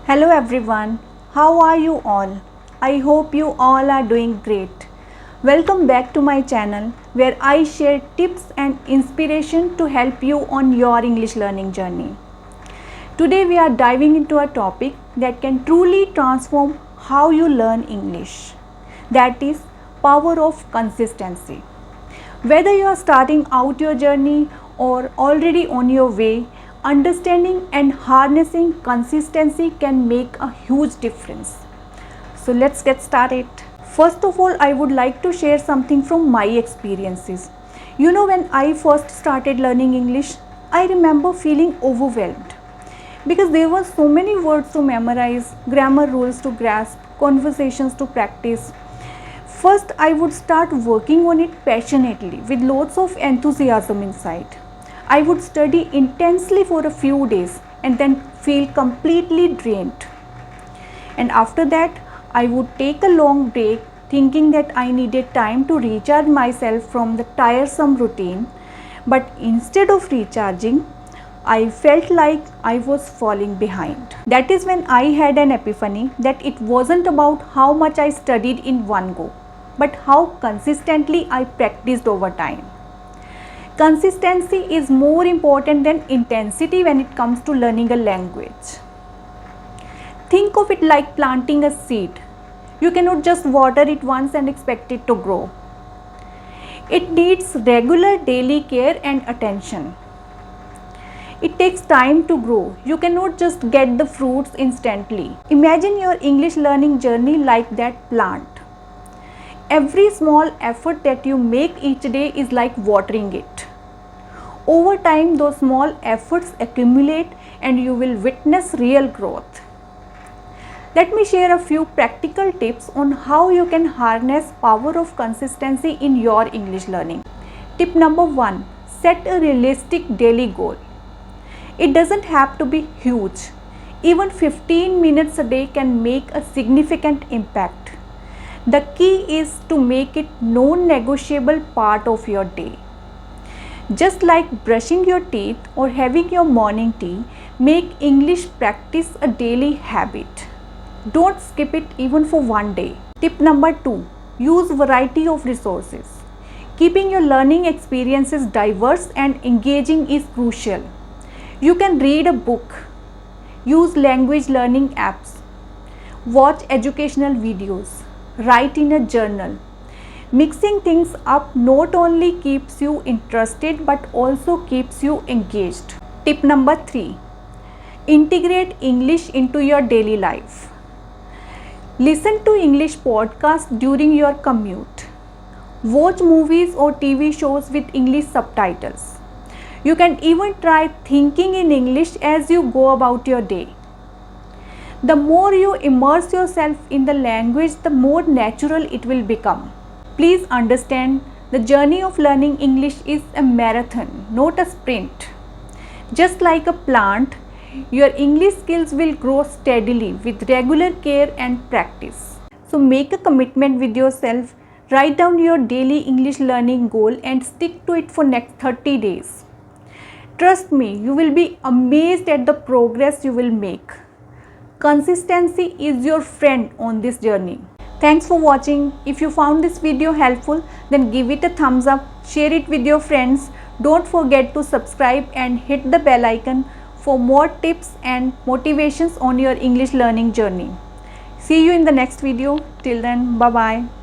Hello everyone, how are you all? I hope you all are doing great. Welcome back to my channel where I share tips and inspiration to help you on your English learning journey. Today we are diving into a topic that can truly transform how you learn English. That is power of consistency. Whether you are starting out your journey or already on your way, understanding and harnessing consistency can make a huge difference. So let's get started. First of all, I would like to share something from my experiences. When I first started learning English, I remember feeling overwhelmed because there were so many words to memorize, grammar rules to grasp, conversations to practice. First, I would start working on it passionately with lots of enthusiasm inside. I would study intensely for a few days and then feel completely drained. And after that, I would take a long break thinking that I needed time to recharge myself from the tiresome routine. But instead of recharging, I felt like I was falling behind. That is when I had an epiphany that it wasn't about how much I studied in one go, but how consistently I practiced over time. Consistency is more important than intensity when it comes to learning a language. Think of it like planting a seed. You cannot just water it once and expect it to grow. It needs regular daily care and attention. It takes time to grow. You cannot just get the fruits instantly. Imagine your English learning journey like that plant. Every small effort that you make each day is like watering it. Over time, those small efforts accumulate and you will witness real growth. Let me share a few practical tips on how you can harness power of consistency in your English learning. Tip number 1. Set a realistic daily goal. It doesn't have to be huge. Even 15 minutes a day can make a significant impact. The key is to make it non-negotiable part of your day. Just like brushing your teeth or having your morning tea, make English practice a daily habit. Don't skip it even for one day. Tip number 2. Use variety of resources. Keeping your learning experiences diverse and engaging is crucial. You can read a book, use language learning apps, watch educational videos, write in a journal. Mixing things up not only keeps you interested but also keeps you engaged. Tip number 3. Integrate English into your daily life. Listen to English podcasts during your commute. Watch movies or TV shows with English subtitles. You can even try thinking in English as you go about your day. The more you immerse yourself in the language, the more natural it will become. Please understand, the journey of learning English is a marathon, not a sprint. Just like a plant, your English skills will grow steadily with regular care and practice. So make a commitment with yourself, write down your daily English learning goal and stick to it for next 30 days. Trust me, you will be amazed at the progress you will make. Consistency is your friend on this journey. Thanks for watching. If you found this video helpful, then give it a thumbs up, share it with your friends. Don't forget to subscribe and hit the bell icon for more tips and motivations on your English learning journey. See you in the next video. Till then, bye bye.